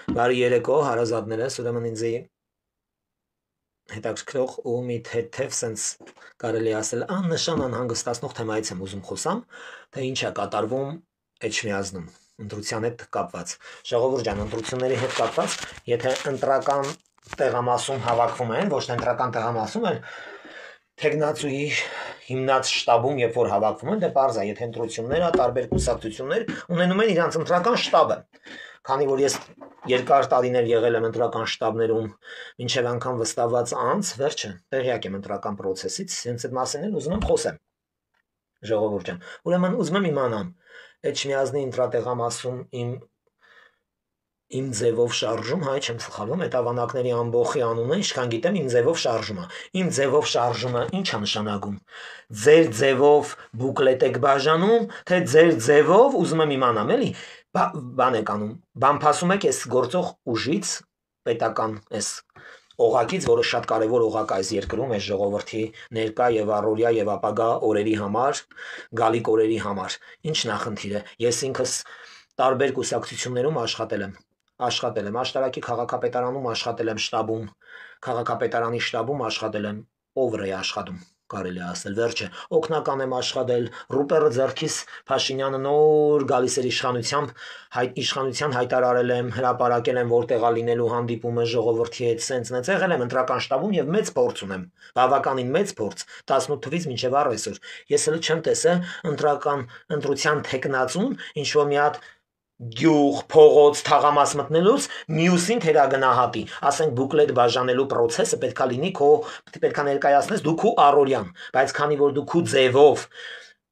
Բարի երեկո, հարազատներս, ուրեմն ինձ հետաքրքրող ու մի թեթև սենց կարելի ասել աննշան անհանգստացնող թեմայից եմ ուզում խոսամ, թե ինչ է կատարվում Էջմիածնում, ընտրության հետ կապված։ Ժողովուրդ ջան, ընտրությունների հետ կապված, եթե ընտրական տեղամասում հավաքվում են, ոչ թե ընտրական տեղամասում, այլ թեկնածուի հիմնած շտաբում, երբ որ հավաքվում են, դե պարզ է, եթե ընտրությունները, տարբեր կուսակցություններ ունենում են իրանց ընտրական շտաբը։ Քանի որ ես երկար տարիներ եղել եմ ընտրական շտաբներում, մինչև անգամ վստահված անց, վերջը տեղյակ եմ ընտրական process-ից, հենց այդ մասին էլ ուզում եմ խոսեմ։ Ժողովուրդ ջան, ուրեմն ուզում եմ իմանամ, Էջմիածնի ընտրատեղամասում իմ ձևով շարժում, հայ չեմ սխալվում, այդ ավանակների ամբողջի անունը, ինչքան գիտեմ, իմ ձևով շարժումը։ Իմ ձևով շարժումը ինչ է նշանակում։ Ձեր ձևով բուկլետ եք բաժանում, թե ձեր ձևով ուզում եմ իմանամ, էլի, բան եք անում, բամփասում եք այս գործող ուժից, պետական այս օղակից, որը շատ կարևոր օղակ այս երկրում, այս ժողովրդի ներկա եւ առօրյա եւ ապագա օրերի համար, գալիք օրերի համար։ Ինչ նախնդիր է։ Ես ինքս տարբեր կուսակցություններում աշխատել եմ, աշտարակի քաղաքապետարանում աշխատել եմ շտաբում, քաղաքապետարանի շտաբում աշխատել եմ, ով է աշխատում, կարելի ասել, վերջը օգնական եմ աշխատել, ռուպերը ձեռքիս Փաշինյանը նոր գալիս էր իշխանության հայտարարել եմ, հրապարակել եմ, որտեղ է լինելու հանդիպումը ժողովրդի հետ, սենց եղել եմ ընտրական շտաբում եւ մեծ փորձ ունեմ, բավականին մեծ փորձ, 18 թվից մինչեւ առայսօր։ Ես էլ չեմ տեսել ընտրության տեխնացուն, ինչ որ մի հատ գյուղ, փողոց, թաղամաս մտնելուց մյուսին թերագնահատի, ասենք բուկլետ բաժանելու process-ը պետքա լինի պետքա ներկայացնես դու քո առօրյան, բայց քանի որ դու քո ձևով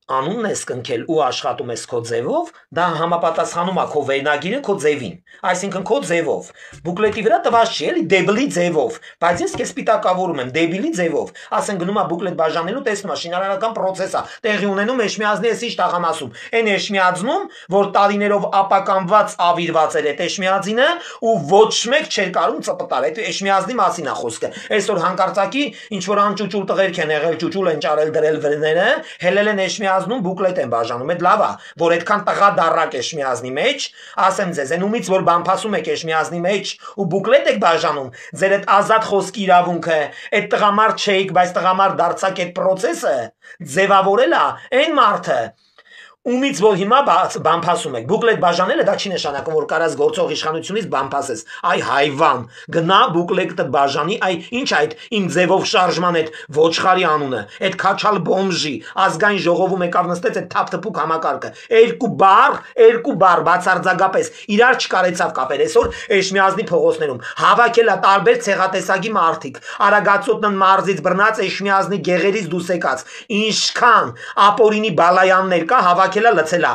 անունն ես կնքել ու աշխատում ես քո ձևով, դա համապատասխանում է քո վերնագիրը քո ձևին, այսինքն քո ձևով, բուկլետի վրա տված չի, էլի դեբլի ձևով, բայց ես քեզ սպիտակավորում եմ դեբիլի ձևով, ասենք գնում է բուկլետ բաժանելու, տեսնում է շինարարական process-ը տեղի ունենում Էջմիածնի էսի տաղամասում, այն Էջմիածնում, որ տարիներով ապականված ավիրված էր այդ Էջմիածինը ու ոչ մեկ չէր կարող ծպտալ, այդ Էջմիածնի մասին է խոսքը, այսօր հանկարծակի ինչ որ անճուճուլ տղերք են եղել, ճուճուլ են ճարել դրել վրները, հելել են Էջմիածնում բուկլետ են բաժանում, այդ լավ է, որ այդքան տղա դառակ Էջմիածնի մեջ, ասեմ ձեզ, այն ումից որ բամփասում եք Էջմիածնի մեջ ու բուկլետ եք բաժանում, ձեր այդ ազատ խոսքի իրավունքը, այդ տղամարդ չէիք, բայց տղամարդ դարձակ այդ process-ը ձևավորել է այն մարդը, ումից որ հիմա բամփասում եք, բուկլետ բաժանելը դա չի նշանակում, որ կարաս գործող իշխանությունից բամփասես, այ հայվան, գնա բուկլետը բաժանի, այ ինչ այդ իմ ձևով շարժման այդ ոչխարի անունը, այդ քաչալ բոմժի, ազգային ժողովում եկավ նստեց այդ թափթփուկ համակարգը, երկու բառ բացարձակապես իրար չկարեցավ կապել, այսօր Էջմիածնի փողոցներում հավաքել է տարբեր ցեղատեսակի մարդիկ, Արագածոտնն մարզից բռնած Էջմիածնի գեղերից դուրս եկած, ինչքան ապօրինի բալայաններ կա հավաքելա լցելա,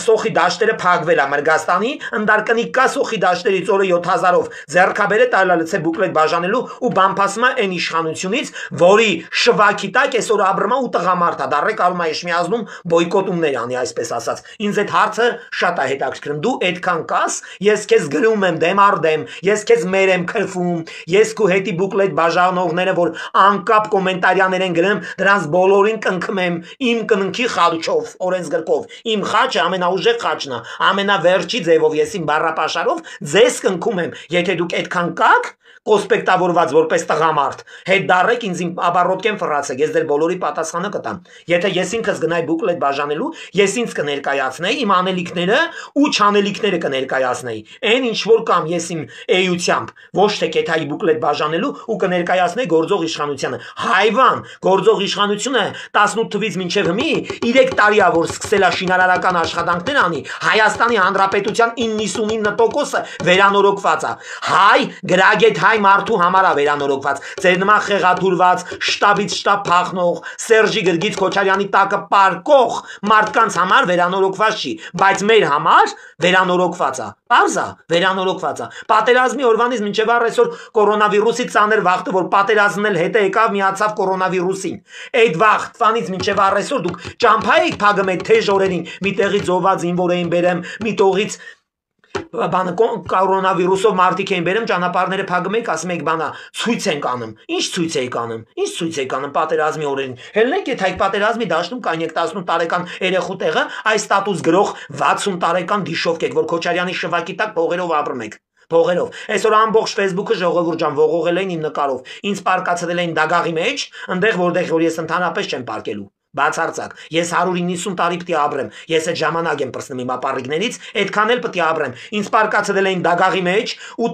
սոխի դաշտերը փակվել է Մրգաստանի, ընդարկնիկ կա սոխի դաշտերից օրը 7000-ով ձեռքաբերե տարելա լցե բուկլետ բաժանելու ու բամփասմա այն իշխանությունից, որի շվաքի տակ այսօր ապրում է ու տղամարդ է, դառե կարում է Էջմիածնում բոյկոտումներ անի, այսպես ասած։ Ինձ այդ հարցը շատ է հետաքրքրում, դու այդքան կաս, ես քեզ գրում եմ դեմ առ դեմ, ես քեզ մեր եմ քրվում, ես քո հետի բուկլետ բաժանողները, որ անկապ կոմենտարիաներ են գրում, դրանց բոլորին կնքում եմ իմ կնքի խաչով, օրենսգրքով, իմ խաչը ամենաուժեղ խաչն է, ամենավերջի ձևով ես իմ բառապաշարով ձեզ կնքում եմ, եթե դուք այդքան կաք, կոսպեկտավորված որպես տղամարդ, հետ դառեք ինձ իմ աբառոտկեն ֆրացեք, ես դեր բոլորի պատասխանը կտամ։ Եթե ես ինքս գնայի բուկլետ բաժանելու, ես ինձ կներկայացնեի իմ անելիքները ու չանելիքները կներկայացնեի։ Այն ինչ որ կամ ես իմ էությամբ, ոչ թե կեթայի բուկլետ բաժանելու ու կներկայացնեի գործող իշխանությանը։ Հայվան, գործող իշխանությունը 18 թվից մինչև հիմի 3 տարի է որ սկսել է շինարարական աշխատանքներ անի, Հայաստանի Հանրապետության 99%-ը վերանորոգված է։ Հայ գրագետ հայ մարդու համար է վերանորոգված, ձեր նման խեղաթուրված, շտաբից շտաբ փախնող, Սերժի Գրգից Քոչարյանի տակը պարկող մարդկանց համար վերանորոգված չի, բայց մեր համար վերանորոգված է, պարզ է, վերանորոգված է։ Պատերազմի օրվանից մինչև այսօր կորոնավիրուսի ծանր վախտը, որ պատերազմն էլ հետը եկավ միացավ կորոնավիրուսին, այդ վախտվանից մինչև այսօր դուք ճամփա եք փագում այդ թեժ օրերին, մի տեղից զոհված զինվոր էին բերեմ, մի տողից բանը կորոնավիրուսով մարդիկ էին բերում, ճանապարհները փակում եք, ասում եք բանա, ցույց ենք անում։ Ինչ ցույց եք անում։ Ինչ ցույց եք անում պատերազմի օրերին։ Հելնեք եթե այդ պատերազմի դաշտում կայնեք 18 տարեկան երեխու տեղը, այս ստատուս գրող 60 տարեկան դիշովք եք, որ Քոչարյանի շվակի տակ փողերով ապրում եք։ Փողերով։ Այսօր ամբողջ Facebook-ը ժողովուրդ ջան ողողել էին իմ նկարով։ Ինձ պարկացել էին դագաղի մեջ, այնտեղ որտեղ որ ես ընդհանրապես չեմ պարկելու։ Բացարձակ, ես 190 տարի պիտի ապրեմ, ես այդ ժամանակ եմ պրծնում իմ ապառիկներից, այդքան էլ պիտի ապրեմ, ինձ պարկացել էին դագաղի մեջ ու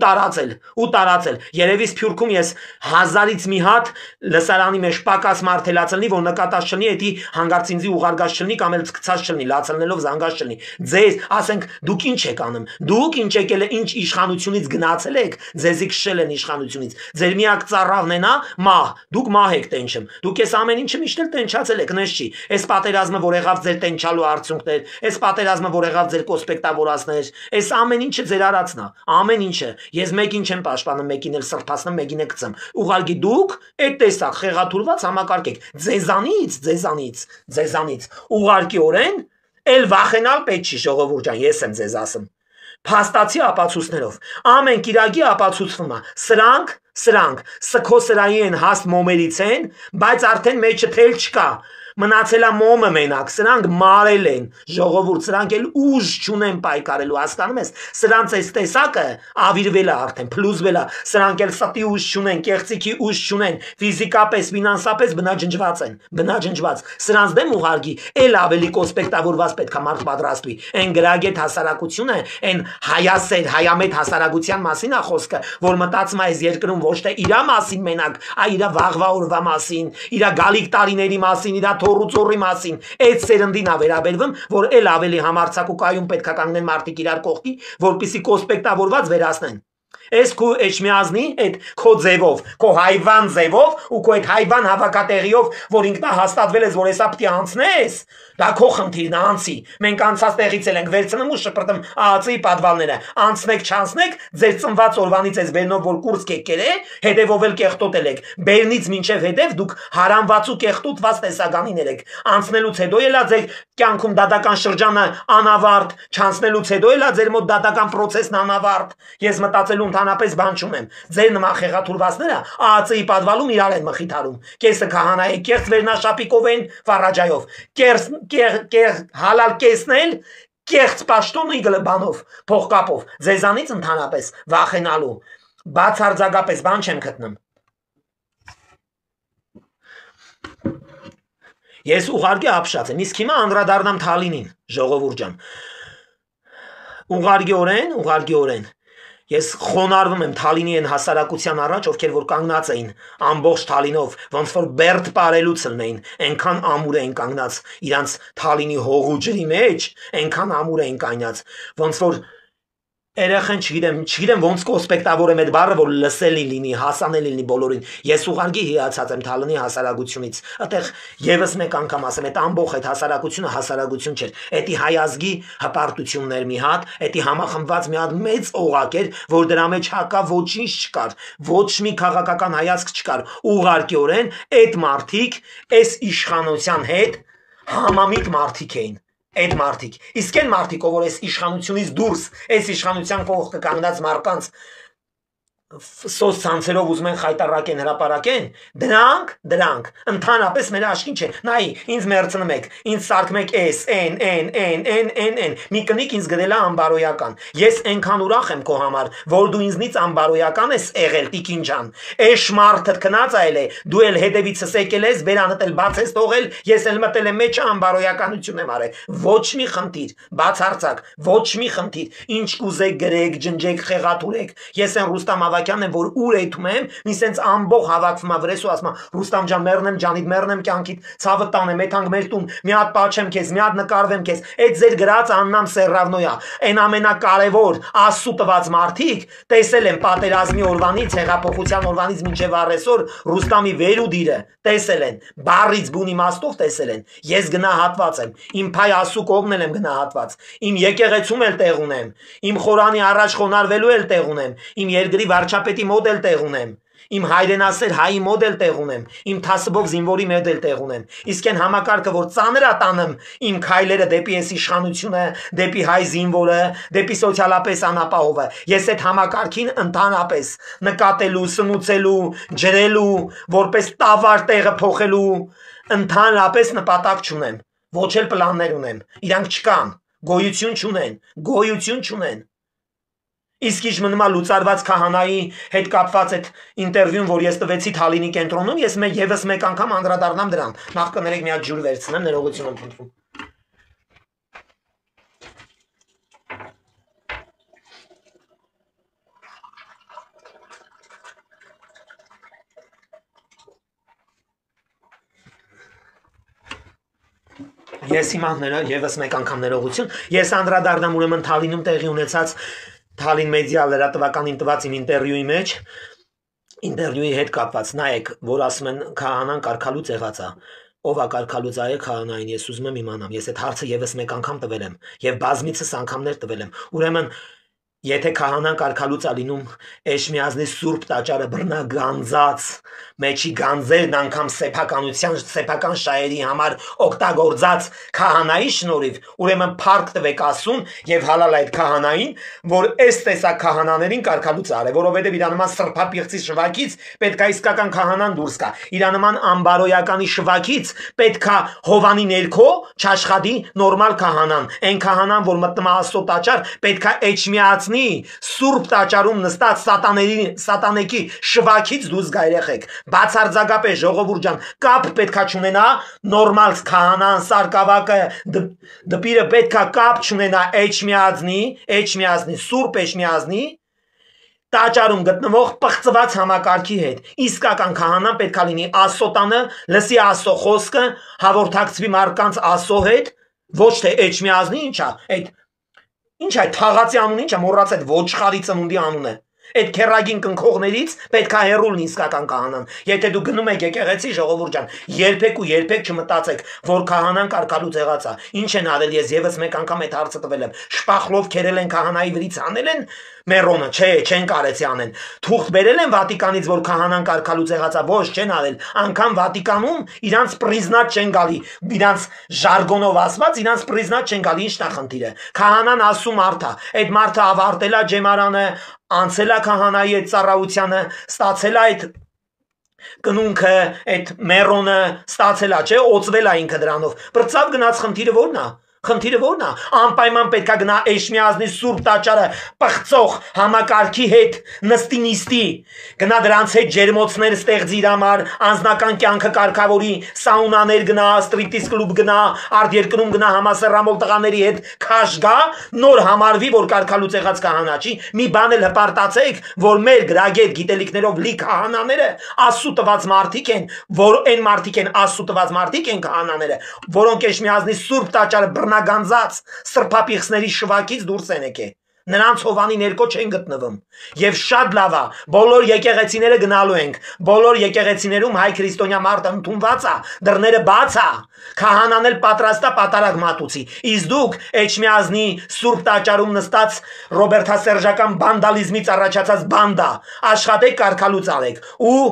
տարածել, երևի Սփյուռքում ես 1000-ից մի հատ լսարանի մեջ պակաս մարդելացել լինի, որ նկատած չլինի, էդի հանգարց ինձի ուղարկած չլինի կամ էլ ցկցած չլինի, լացնելով զանգած չլինի, ձեզ, ասենք, դուք ինչ եք անում, դուք ինչ եկել ինչ իշխանությունից գնացել եք, ձեզի քշել են իշխանությունից, ձեր միակ ծառավն է նա, մահ, դուք մահ եք տենչում, դուք ես ամեն ինչը միշտ էլ տենչացել եք, Այս պատերազմը, որ եղավ ձեր տենչալու արդյունքներ, այս պատերազմը, որ եղավ ձեր կոսպեկտավորածներ, այս ամեն ինչը ձեր արածն է, ամեն ինչը։ Ես մեկին չեմ պաշտպանում, մեկին էլ սրբացնում, մեկին էլ գցեմ։ Ուղղակի դուք այդ տեսակ խեղաթուրված համակարգ եք։ Ձեզանից։ Ուղղակիորեն էլ վախենալ պետք չի, ժողովուրդ ջան, ես եմ ձեզ ասում։ Փաստացի ապացույցներով։ Ամեն կիրակի ապացուցվում է։ Սրանք սքոսրայի են հաստ մոմերից են, բայց արդեն մեջը թել չկա։ Մնացել է մոմը մենակ, սրանք մարել են, ժողովուրդ, սրանք էլ ուժ չունեն պայքարելու, հասկանում ես, սրանց այս տեսակը ավիրվել է արդեն, փլուզվել է, սրանք էլ ստի ուժ չունեն, կեղծիքի ուժ չունեն, ֆիզիկապես, ֆինանսապես բնաջնջված են, բնաջնջված, սրանց դեմ ուղարկի, էլ ավելի կոսպեկտավորված պետք է մարդ պատրաստվի, այն գրագետ հասարակությունը, այն հայասեր, հայամետ հասարակության մասին է խոսքը, որ մտածում է այս երկրում ոչ թե իրա մասին մենակ, այլ իրա վաղվա օրվա մասին, իրա գալիք տարիների մասին, իրա թորուծորի մասին, այդ սերնդին է վերաբերվում, որ էլ ավելի համարձակ ու կայուն պետք է կանգնեն մարդիկ իրար կողքի, որպեսզի կոսպեկտավորված վերացնեն։ Այս քո էջմիածնի այդ քո ձևով, քո հայվան ձևով ու քո այդ հայվան հավաքատեղիով, որ ինքնահաստատվել ես, որ հեսա պիտի անցնես, դա քո խնդիրն է, անցի։ Մենք անցած տեղից էլ ենք վերցնում ու շպրտում ԱԱՑ-ի պատվալները։ Անցնեք, չանցնեք, ձեր ծնված օրվանից էս բերնով որ կուրս կեկել է, հետևով էլ կեղտոտել եք։ Բերնից մինչև հետև դուք հարամված ու կեղտոտված տեսականիներ եք։ Անցնելուց հետո էլա ձեր կյանքում դատական շրջանը անավարտ, չանցնելուց հետո էլա ձեր մոտ դատական process-ն անավարտ։ Ես մտածելու ընդհանրապես բան չունեմ։ Ձեր նման խեղաթուրվածները ԱԱՑ-ի պատվալում իրար են մխիթարում։ Կեսը քահանա է, կեղծ վերնաշապիկով են, ֆարաջայով։ Հալալ կեսնել, կեղծ պաշտոնի գլբանով, փողկապով, ձեզանից ընդհանրապես վախենալու, բացարձակապես բան չեմ գտնում։ Ես ուղարկի ապշած եմ, իսկ հիմա անդրադառնամ Թալինին, ժողովուրդ ջան։ Ուղարկիորեն Ես խոնարհվում եմ Թալինի այն հասարակության առաջ, ովքեր որ կանգնած էին ամբողջ Թալինով, ոնց որ բերդ ապարելուց լնեին, այնքան ամուր էին կանգնած իրանց Թալինի հողու ջրի մեջ, այնքան ամուր էին կանգնած, ոնց որ երեխան չգիտեմ ոնց կոսպեկտավորեմ այդ բառը, որ լսելի լինի, հասանելի լինի բոլորին։ Ես ուղղակի հիացած եմ Թալինի հասարակությունից։ Այդտեղ եւս մեկ անգամ ասեմ, այդ ամբողջ այդ հասարակությունը հասարակություն չէր։ Էդի հայ ազգի հպարտություններ մի հատ, էդի համախմբված մի հատ մեծ օղակ էր, որ դրա մեջ հակա ոչինչ չկար, ոչ մի քաղաքական հայացք չկար։ Ուղղակիորեն այդ մարդիկ այս իշխանության հետ համամիտ մարդիկ էին։ Այդ մարդիկ, իսկ այն մարդիկ, որ այս իշխանությունից դուրս, այս իշխանության կողքը կանգնած մարդկանց սոցցանցերով ուզում են խայտարակեն, հրապարակեն, դրանք ընդհանրապես մեր աչքին չէ։ Նայ, ինձ մերցնում եք, ինձ սարքում եք S, N, մի կնիկ ինձ գրել է անբարոյական։ Ես այնքան ուրախ եմ քո համար, որ դու ինձնից անբարոյական ես եղել, տիկին ջան։ Էշ մարդդ քնած այլ է, դու էլ հետևիցս եկել ես, բերանդ էլ բաց ես թողել, ես էլ մտել եմ մեջը անբարոյականություն եմ արել։ Ոչ մի խնդիր, բացարձակ, ոչ մի խնդիր։ Ինչ կուզեք գրեք, ջնջեք, խեղաթուրեք։ Ես են Ռուստամ եմ, որ ուր էթում եմ, մի սենց ամբող հավաքվում է վրես ու ասում է Ռուստամ ջան, մեռնեմ ջանիդ, մեռնեմ կյանքիդ, ցավը տանեմ, եթանք մեր տուն, մի հատ պաչեմ քեզ, մի հատ նկարվեմ քեզ։ Այդ ձեր գրած աննամ սերրավնոյա, այն ամենակարևոր Աստծո տված մարդիկ տեսել են պատերազմի օրվանից, հեղափոխության օրվանից մինչև առեսօր Ռուստամի վերուդիրը տեսել են, բառից բուն իմաստով տեսել են։ Ես գնահատված եմ, իմ փայ Աստծո կողմն եմ գնահատված, իմ եկեղեցում էլ տեղ ունեմ, իմ խորանի առաջ խոնարհվելու էլ տեղ ունեմ, իմ երկրի վարչապետի մոտ էլ տեղ ունեմ, իմ հայրենասեր հայի մոտ էլ տեղ ունեմ, իմ թասբով զինվորի մոտ էլ տեղ ունեմ, իսկ այն համակարգը, որ ծանր է տանում իմ քայլերը դեպի այս իշխանությունը, դեպի հայ զինվորը, դեպի սոցիալապես անապահովը, ես այդ համակարգին ընդհանրապես նկատելու, սնուցելու, ջրելու, որպես տավար տեղը փոխելու, ընդհանրապես նպատակ չունեմ, ոչ էլ պլաններ ունեմ, իրանք չկան, գոյություն չունեն։ Իսկ ինչ մնում է լուծարված քահանայի հետ կապված այդ ինտերվյուն, որ ես տվեցի Թալինի կենտրոնում, ես եւս մեկ անգամ անդրադառնամ դրան։ Նախ կներեք մի հատ ջուր վերցնեմ, ներողություն եմ խնդրում։ Ես հիմա եւս մեկ անգամ ներողություն։ Ես անդրադառնամ ուրեմն Թալինում տեղի ունեցած Թալին մեդիա լրատվականին տված իմ ինտերվյուի մեջ, ինտերվյուի հետ կապված, նայեք, որ ասում են քահանան կարգալուց եղած է։ Ով է կարգալուց այ քահանային, ես ուզում եմ իմանամ, ես այդ հարցը եւս մեկ անգամ տվել եմ եւ բազմիցս անգամներ տվել եմ։ Ուրեմն եթե քահանան կարգալուց է լինում Էշմիածնի սուրբ տաճարը բռնագանձած, մեջի գանձերն անգամ սեփական շահերի համար օգտագործած քահանայի շնորհիվ, ուրեմն փառք տվեք Աստծուն եւ հալալ այդ քահանային, որ այս տեսակ քահանաներին կարգալուց արե, որովհետեւ իր նման սրբապիղծի շվակից պետք է իսկական քահանան դուրս գա։ Իր նման ամբարոյականի շվակից պետք է Հովանի ներքո չաշխատի նորմալ քահանան։ Այն քահանան, որ մտնում է Աստծո տաճար, պետք է Էջմիածնի սուրբ տաճարում նստած սատանեկի շվակից դուրս գա երեխեք։ Բացարձակապես ժողովուրդ ջան, կապ պետքա չունենա նորմալ քահանան, սարկավակը, դպիրը պետքա կապ չունենա Էջմիածնի, սուրբ Էջմիածնի տաճարում գտնվող պղծված համակարգի հետ։ Իսկական քահանան պետքա լինի Աստծո տանը, լսի Աստծո խոսքը, հաղորդակցվի մարդկանց Աստծո հետ, ոչ թե Էջմիածնի, ինչ է թաղացի անուն, ինչ է մոռաց այդ ոչխարի ծնունդի անունը։ Այդ քերագին կնքողներից պետք է հեռու լինի իսկական քահանան։ Եթե դու գնում եք եկեղեցի, ժողովուրդ ջան, երբեք չմտածեք, որ քահանան կարգալուց եղած է։ Ինչ են արել, ես եւս մեկ անգամ այդ հարցը տվել եմ։ Շպախլով քերել են քահանայի վրից անել են մերոնը, չէ, չեն կարեցի անեն։ Թուղթ բերել են Վատիկանից, որ քահանան կարգալուց եղած է, ոչ, չեն արել։ Անգամ Վատիկանում իրանց պրիզնատ չեն գալի, իրանց ժարգոնով ասված, իրանց պրիզնատ չեն գալի, ի՞նչն է խնդիրը։ Քահանան ասում մարդ է, այդ մարդը ավարտել է ջեմարանը, անցել է քահանայի այդ ծառայությանը, ստացել է այդ կնունքը, այդ մերոնը ստացել է, չէ, օծվել է ինքը դրանով։ Բրծավ գնաց, խնդիրը ո՞րն է։ Խնդիրը ո՞րն է։ Անպայման պետք է գնա Էշմիածնի սուրբ տաճարը պղծող համակարգի հետ նստի նիստի, գնա դրանց հետ ջերմոցներ ստեղծի իր համար, անձնական կյանքը կարգավորի, սաունաներ գնա, ստրիպտիզ կլուբ գնա, արտերկրում գնա համասեռամոլ տղաների հետ քաշ գա, նոր համարվի, որ կարգալուց եղած քահանա չի։ Մի բան էլ հպարտացեք, որ մեր գրագետ գիտելիքներով լի քահանաները Աստծո տված մարդիկ են, որ այն մարդիկ են Աստծո տված մարդիկ են քահանաները, որոնք Էշմիածնի սուրբ տաճարը բռնագանձած սրբապիղծների շվակից դուրս են եկել։ Նրանց Հովանի ներքո չեն գտնվում։ Եվ շատ լավ է, բոլոր եկեղեցիները գնալու ենք, բոլոր եկեղեցիներում հայ քրիստոնյա մարդը ընդունված է, դռները բաց է, քահանան էլ պատրաստ է պատարագ մատուցի։ Իսկ դուք Էջմիածնի սուրբ տաճարում նստած ռոբերտասերժական վանդալիզմից առաջացած բանդա, աշխատեք կարգալուց արեք, ու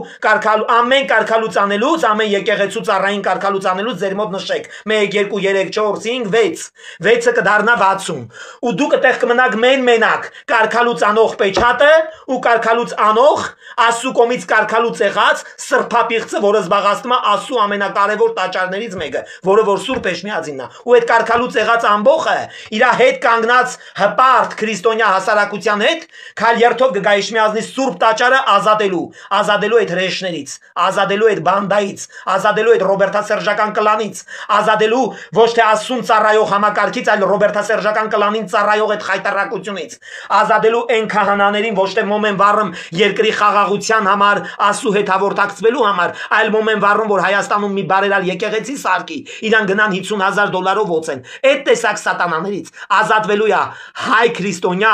ամեն կարգալուց անելուց, ամեն եկեղեցու ծառային կարգալուց անելուց ձեր մոտ նշեք 1 2 3 4 5 6, 6-ը կդառնա 60, ու դուք այդտեղ կմնաք մենակ կարգալուց անող պեչատը ու կարգալուց անող Աստծո կողմից կարգալուց եղած սրբապիղծը, որը զբաղացնում է Աստծո ամենակարևոր տաճարներից մեկը, որը որ Սուրբ Էջմիածինն է, ու այդ կարգալուց եղած ամբողը իր հետ կանգնած հպարտ քրիստոնյա հասարակության հետ քալերթով կգա Էջմիածնի Սուրբ տաճարը ազատելու այդ հրեշներից, ազատելու այդ բանդայից, ազատելու այդ ռոբերտասերժական կլանից, ազատելու ոչ թե Աստծուն ծառայող համակարգից, այլ ռոբերտասերժական կլանին ծառայող այդ խայտարակությունից, ազատելու այն քահանաներին ոչ թե մոմեն վառում երկրի խաղաղության համար, Աստծո հետ հաղորդակցվելու համար, այլ մոմեն վառում, որ Հայաստանում մի բարերար եկեղեցի սարքի, իրան գնան $50,000 օծեն։ Այդ տեսակ սատանաներից ազատվելու է հայ քրիստոնյա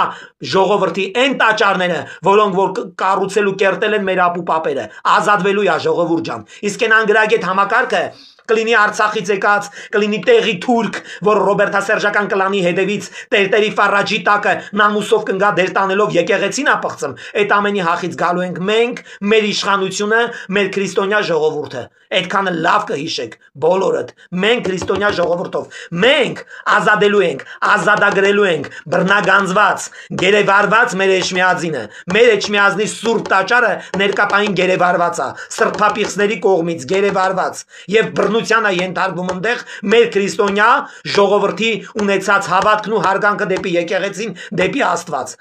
ժողովրդի այն տաճարները, որոնք որ կառուցել ու կերտել են մեր ապուպապերը, ազատվելու է ժողովուրդ ջան։ Իսկ այն անգրագետ համակարգը կլինի Արցախից եկած, կլինի տեղի թուրք, որ ռոբերտասերժական կլանի հետևից տերտերի ֆարաջի տակը նամուսով կնգա դեր տանելով եկեղեցին ապղծում։ Այդ ամենի հախից գալու ենք մենք, մեր իշխանությունը, մեր քրիստոնյա ժողովուրդը։ Այդքանը լավ կհիշեք բոլորդ, մենք քրիստոնյա ժողովուրդով, մենք ազատելու ենք, ազատագրելու ենք բռնագանձված, գերեվարված մեր Էջմիածինը, մեր Էջմիածնի սուրբ տաճարը ներկապային գերեվարված է, սրբապիղծների կողմից գերեվարված եւ բռնության է ենթարկվում այնտեղ մեր քրիստոնյա ժողովրդի ունեցած հավատքն ու հարգանքը դեպի եկեղեցին, դեպի Աստված։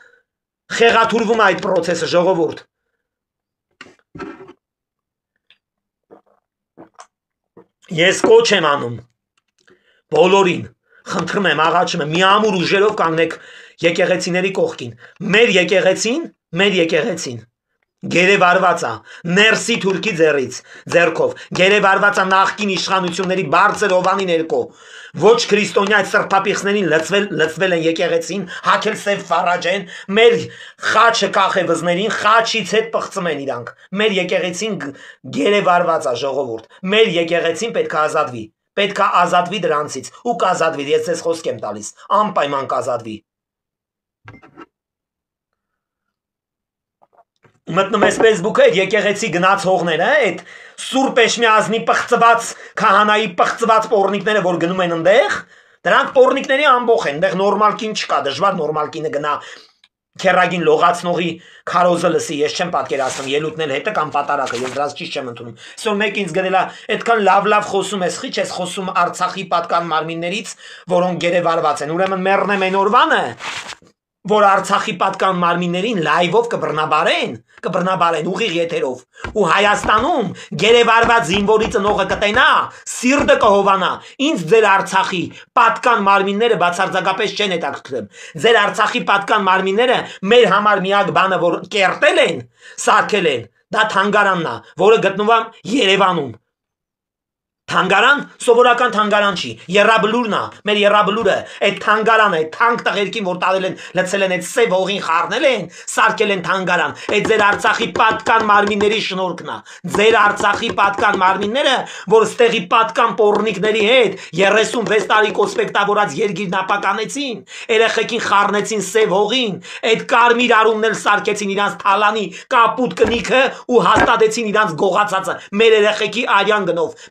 Խեղաթյուրվում է այդ process-ը, ժողովուրդ։ Ես կոչ եմ անում բոլորին, խնդրում եմ, աղաչում եմ, մի ամուր ուժերով կանգնեք եկեղեցիների կողքին։ Մեր եկեղեցին գերեվարված է ներսի թուրքի ձեռքով, գերեվարված է նախկին իշխանությունների բարձր հովանի ներքո, ոչ քրիստոնյա այդ սրբապիղծներին լցվել են եկեղեցին, հագել սև ֆարաջեն, մեր խաչը կախևզներին, խաչից հետ պղծում են իրանք, մեր եկեղեցին գերեվարված է, ժողովուրդ, մեր եկեղեցին պետք է ազատվի, պետք է ազատվի դրանցից, ու կազատվի, ես ձեզ խոսք եմ տալիս, անպայման կազատվի։ Մտնում ես Facebook-ը, այդ եկեղեցի գնաց հողները, այդ Սուրբ Էշմիածնի պղծված քահանայի պղծված պոռնիկները, որ գնում են այնտեղ, դրանք պոռնիկների ամբողջ են, այնտեղ նորմալ կին չկա, դժվար նորմալ կինը գնա քերագին լողացնողի քարոզը լսի, ես չեմ պատկերացնում, ելույթն էլ հետը կամ պատարակը, ես դրանց ճիշտ չեմ ընդունում։ Այսօր մեկ ինձ գնել է, այդքան լավ խոսում ես, խիչ ես խոսում Արցախի պատկան մարմիններից, որոնք գերեվարված են, ուրեմն մեռնեմ այն օրվանը, որ Արցախի պատկան մարմիններին լայվով կբռնաբարեն ուղիղ եթերով, ու Հայաստանում գերեվարված զինվորի ծնողը կտենա, սիրտը կհովանա, ինձ ձեր Արցախի պատկան մարմինները բացարձակապես չեն հետաքրքրում, ձեր Արցախի պատկան մարմինները մեր համար միակ բանը, որ կերտել են, սարքել են, դա թանգարանն է, որը գտնվում է Երևանում։ Թանգարան, սովորական թանգարան չի, եռաբլուրն է, մեր եռաբլուրը, այդ թանգարանը, այդ թանկ տղերքին, որ տալել են, լցել են, այդ սև հողին խառնել են, սարքել են թանգարան, այդ ձեր Արցախի պատկան մարմինների շնորհքն է, ձեր Արցախի պատկան մարմինները, որ ստեղի պատկան պոռնիկների հետ 36 տարի կոսպեկտավորած երգիրն ապականեցին, երեխեքին խառնեցին սև հողին, այդ կարմիր արունն էլ սարքեցին իրանց թալանի կապուտ կնիքը ու հաստատեցին իրանց գողացածը, մեր երեխեքի արյան գնով,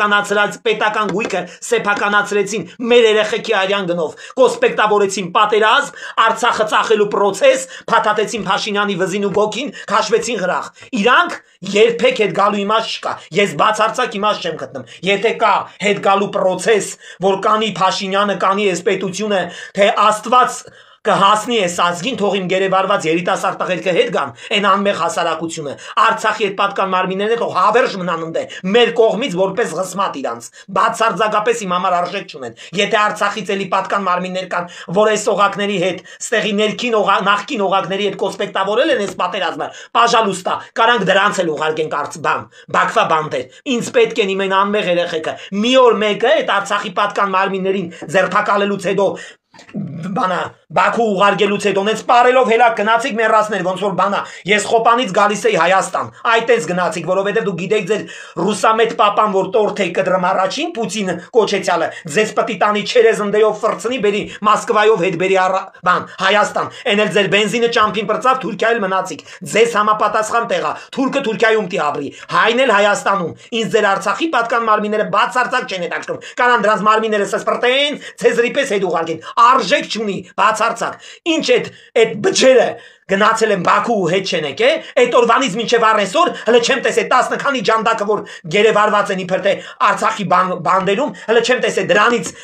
պետական գույքը սեփականացրեցին մեր երեխեքի արյան գնով, կոսպեկտավորեցին պատերազմ, Արցախը ծախելու process, փաթաթեցին Փաշինյանի վզին ու գոգին, քաշվեցին գրախ։ Իրանք երբեք հետ գալու իմաստ չկա։ Ես բացարձակ իմաստ չեմ գտնում։ Եթե կա հետ գալու process, որ կանի Փաշինյանը, կանի այս պետությունը, թե Աստված կհասնի այս ազգին, թող իմ գերեվարված երիտասարդ տղերքը հետ գան, այն անմեղ հասարակությունը, Արցախի այդ պատկան մարմինները թող հավերժ մնան ընդ մեր կողմից որպես ղսմատ իրանց, բացարձակապես իմ համար արժեք չունեն։ Եթե Արցախից էլի պատկան մարմիններ կան, որ այս օղակների հետ, ստեղի ներքին նախկին օղակների հետ կոսպեկտավորել են այս պատերազմը, պաժալուստա, կարանք դրանց էլ ուղարկենք Բաքվա բանտեր։ Ինձ պետք են իմ այն անմեղ երեխեքը։ Մի օր մեկը այդ Արցախի պատկան մարմիններին ձերբակալելուց հետո բանա Բաքու ուղարկելուց հետո նենց պարելով հելա գնացիք մեռածներ ոնց որ բանա ես Խոպանից գալիս էի Հայաստան այդտենց գնացիք որովհետև դու գիտեք ձեր ռուսամետ պապան որ տորթ է կդրում առաջին Պուտինը կոչեցյալը ձեզ պտի տանի չերեզնդեով ֆրցնի բերի Մոսկվայով հետ բերի բան Հայաստան էնել ձեր բենզինը ճամփին բրծավ Թուրքիայել մնացիք ձեզ համապատասխան տեղա թուրքը Թուրքիայում տի ապրի հայն էլ Հայաստանում ինձ ձեր Արցախի պատկան մարմինները բացարձակ չեն հետաքրքրում կանան դրանց մարմինները սսպրտեն ցեզրի պես հետ ուղարկեն արժեք չունի բացարձակ ինչ այդ բջերը գնացել են Բաքու հետ չեն եկե այդ օրվանից մինչև առեսօր հələ չեմ տեսել 10 քանի ջանդակը որ գերեվարված են իբր թե Արցախի բանդերում հələ չեմ տեսել դրանից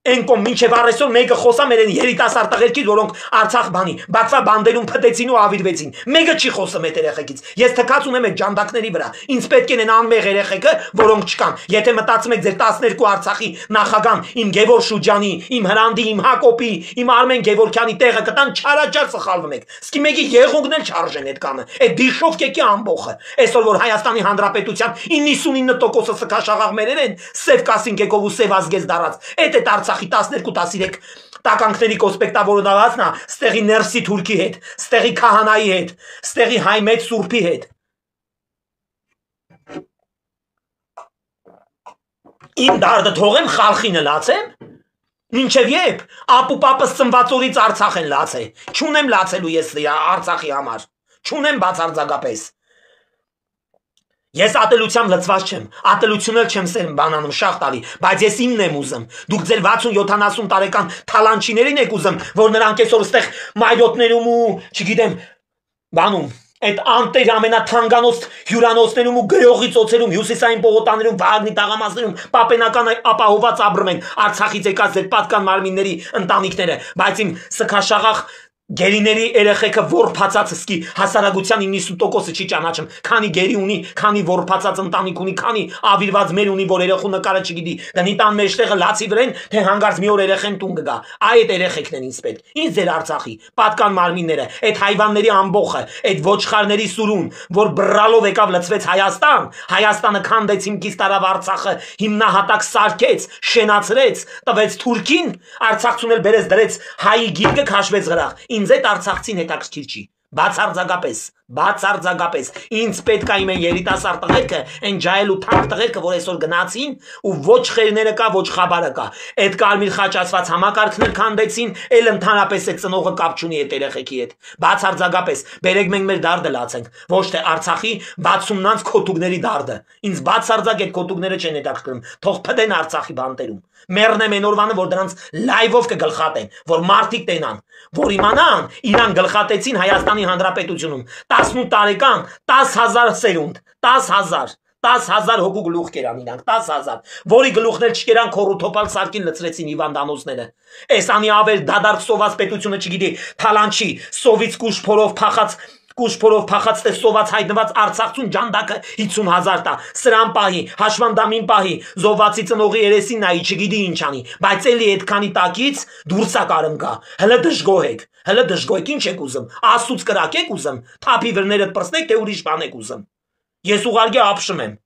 Ընկոմ մինչև առեսօր մեկը խոսա մեր երիտասարդ տղերքից որոնք Արցախ բանի Բաքվա բանդերում փտեցին ու ավիրվեցին մեկը չի խոսում այդ երեխեքից ես թքած ունեմ այդ ջանդակների վրա ինձ պետք են անմեղ երեխեքը որոնք չկան եթե մտածում եք ձեր 12 Արցախի նախագահ իմ Գևոր Շուջանի իմ Հրանդի իմ Հակոբի իմ Արմեն Գևորքյանի տեղը կտան չարաճար սխալվում եք սկի մեկի եղունգն էլ չարժեն այդ կանը այդ դիշովկեկի ամբողը այսօր որ Հայաստանի Հանրապետության 99% սքաշաղաղմերեր են սև կասինկեկով ու սև ազգես դարած այդ Արցախի 12-13 տականքների կոսպեկտավորնալացն է ստեղի ներսի թուրքի հետ, ստեղի քահանայի հետ, ստեղի հայ մեծ սուրբի հետ։ Իմ դարդը թողեմ խալխինը լացեմ, մինչև եբ ապու պապս ծնված օրից Արցախ են լացել, չունեմ լացելու ես Արցախի համար, չունեմ բացարձակապես։ Ես ատելությամբ լծված չեմ, ատելություն էլ չեմ սերմ բանանում շախ տալի, բայց ես իմն եմ ուզում, դուք ձեր 60-70 տարեկան թալանչիներին եք ուզում, որ նրանք այսօր ստեղ մայրոտներում ու, չգիտեմ, բանում, այդ անտեր ամենաթանկանոց հյուրանոցներում ու գրողի ծոցերում, հյուսիսային պողոտաներում, վաղագնի տաղամասներում, պապենական ապահոված ապրում են Արցախից եկած ձեր պատկան մարմինների ընտանիքները, բայց իմ սքաշաղախ Գերիների երեխեքը որփացած սկի հասարակության 90%-ը չի ճանաչում, քանի գերի ունի, քանի որփացած ընտանիք ունի, քանի ավիրված մեր ունի, որ երեխու նկարը չգիտի, դնի տան մեջտեղը լացի վրեն, թե հանգարց մի օր երեխեն տուն կգա, այդ երեխեքն են ինձ պետք, ինձ ձեր Արցախի, պատկան մարմինները, այդ հայվանների ամբոխը, այդ ոչխարների սուրուն, որ բռալով եկավ լցվեց Հայաստան, Հայաստանը քանդեց հիմքից տարավ Արցախը, հիմնահատակ սարքեց, շենացրեց, տվեց Թուրքին, Արցախցուն էլ բերեց դրեց հայի գիրկը քաշվեց գրախ, ինձ այդ Արցախցին հետաքրքիր չի, բացարձակապես, ինձ պետք է իմ երիտասարդ տղերքը, այն ջայել ու թանկ տղերքը, որ այսօր գնացին, ու ոչ խերները կա, ոչ խաբարը կա, այդ կարմիր խաչացված համակարգներ քանդեցին, էլ ընդհանրապես այդ ծնողը կապ չունի այդ երեխեքի հետ, բացարձակապես, բերեք մենք մեր դարդը լացենք, ոչ թե Արցախի 60-նանց քոտուկների դարդը, ինձ բացարձակ այդ քոտուկները չեն հետաքրքրում, թող փդեն Արցախի բանտերում, մեռնեմ այն օրվանը, որ դրանց լայվով կգլխատեն, որ մարդիկ տենան, որ իմանան, իրան գլխատեցին Հայաստանի Հանրապետությունում, 18 տարեկան, 10,000 սերունդ, 10,000 հոգու գլուխ կերան իրանք, 10,000, որի գլուխներ չկերան քորութոպալ սարքին լցրեցին հիվանդանոցները, այս անի ավեր դադարք սոված պետությունը չգիտի, թալանչի, սովից կուշփորով փախած թե սոված հայտնված Արցախցուն ջանդակը 50,000 տա, սրան պահի, հաշվանդամին պահի, զոհվածի ծնողի երեսին նայի, չգիտի ինչ անի, բայց էլի այդքանի տակից դուրս է կարում գա, հələ դժգոհ եք, ինչ եք ուզում, Աստծուց կրակ եք ուզում, թափի վրներդ պրծնեք, թե ուրիշ բան եք ուզում, ես ուղղակի ապշում եմ,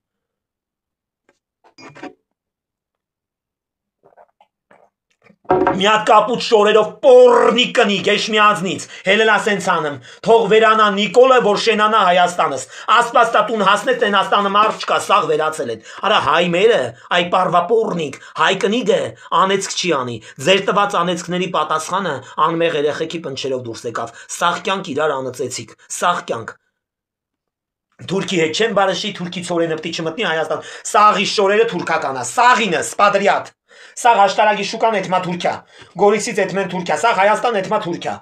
մի հատ կապուտ շորերով պորնիկ կնիկ, էշմիածնից, հելելա սենց անեմ, թող վերանա Նիկոլը, որ շենանա Հայաստանս, ասպաստատուն հասնեց Հենաստանը մարդ չկա, սաղ վերացել են, արա հայ մերը, այ պարվա պորնիկ, հայ կնիգը, անեցք չի անի, ձեր տված անեցքների պատասխանը անմեղ երեխեքի պնչերով դուրս եկավ, սաղ կյանք իրար անծեցիք, սաղ կյանք, Թուրքի հետ չեմ բարշի, թուրքի ցորենպտի չմտնի Հայաստան, սաղի շորերը թուրքականա, սաղինը, սպադրյատ, սաղ աշտարագի շուկան էթմա Թուրքիա, գորիսից էթմեն Թուրքիա, սաղ Հայաստան էթմա Թուրքիա,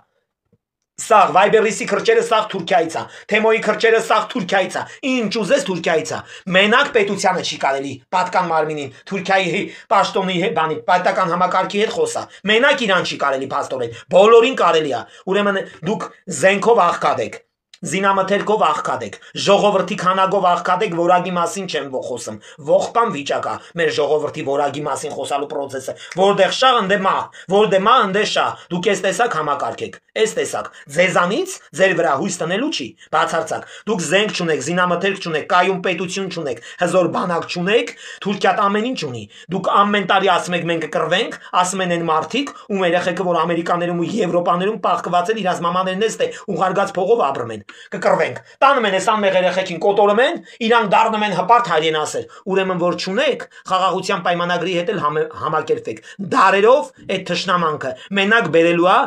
սաղ վայբերիսի քրճերը սաղ Թուրքիայից է, թեմոյի քրճերը սաղ Թուրքիայից է, ինչ ուզես Թուրքիայից է, մենակ պետությանը չի կարելի, պատկան մարմինին, Թուրքիայի պաշտոնի բանի, պետական համակարգի հետ խոսա, մենակ իրան չի կարելի փաստորեն, բոլորին կարելի է, ուրեմն դուք զենքով աղքատ եք, Զինամթերքով աղքատ եք, ժողովրդի քանակով աղքատ եք, որակի մասին չեմ խոսում, ողբան վիճակա, մեր ժողովրդի որակի մասին խոսալու process-ը, որտեղ շահ ընդե մահ, որտեղ մահ ընդե շահ, դուք այս տեսակ համակարգ եք, այս տեսակ, ձեզանից ձեր վրա հույս տնելու չի, բացարձակ, դուք զենք չունեք, զինամթերք չունեք, կայուն պետություն չունեք, հզոր բանակ չունեք, Թուրքիան ամեն ինչ ունի, դուք ամեն տարի ասում եք մենք կկռվենք, ասում են այն մարդիկ, ում երեխեքը որ Ամերիկաներում ու Եվրոպաներում պահկված են իրաց մամաներն էս թե ուղարկած փողով ապրում են կկռվենք, տանում են այս անմեղ երեխեքին կոտորում են, իրանք դառնում են հպարտ հայրենասեր, ուրեմն որ չունեք, խաղաղության պայմանագրի հետ էլ համակերպեք, դարերով այդ թշնամանքը, մենակ բերելու է,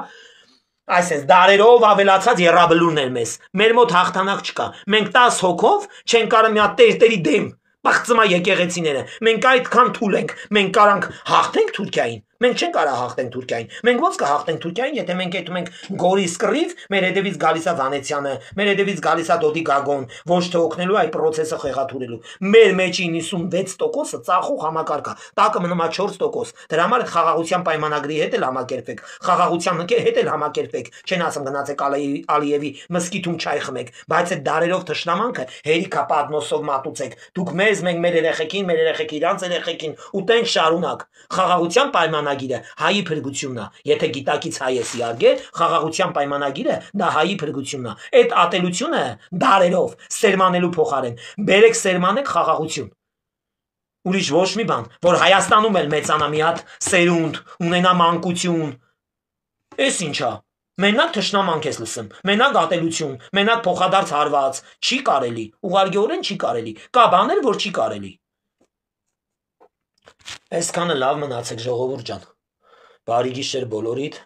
այսպես դարերով ավելացած եռաբլուրներ մեզ, մեր մոտ հաղթանակ չկա, մենք 10 հոգով չենք կարող մի հատ տերտերի դեմ, բաղծմա եկեղեցիները, մենք այդքան թույլ ենք, մենք կարանք հաղթենք Թուրքիային, մենք չենք կարող հաղթենք Թուրքիային, մենք ոնց կհաղթենք Թուրքիային, եթե մենք այդում ենք գորիս կռիվ, մեր հետևից գալիս է Վանեցյանը, մեր հետևից գալիս է Դոդի Գագոն, ոչ թե օգնելու այդ process-ը խեղաթյուրելու։ Մեր մեջ 96%-ը ծախող համակարգ է, տակը մնում է 4%։ Դրա համար այդ խաղաղության պայմանագրի հետ էլ համակերպեք, խաղաղության հետ էլ համակերպեք, չեն ասում գնացեք Ալիևի մսկիթում չայ խմեք, բայց այդ դարերով թշնամանքը հերիքա պատմոսով մատուցեք։ Դուք մեզ, մենք մեր երեխեքին իրանց երեխեքին ուտենք շարունակ։ Խաղաղության պայմանագիրը հայի փրկությունն է։ Եթե գիտակից հայ ես իարգե, խաղաղության պայմանագիրը դա հայի փրկությունն է։ Այդ ատելությունը դարերով սերմանելու փոխարեն բերեք սերմանեք խաղաղություն։ Ուրիշ ոչ մի բան, որ Հայաստանում էլ մեծանա մի հատ սերունդ, ունենա մանկություն։ Էս ինչա։ Մենակ թշնամանք ես լսում, մենակ ատելություն, մենակ փոխադարձ հարված, չի կարելի, ուղղակիորեն չի կարելի, կա բաներ, որ չի կարելի։ Այսքանը լավ մնացեք ժողովուրդ ջան, բարի գիշեր բոլորիդ,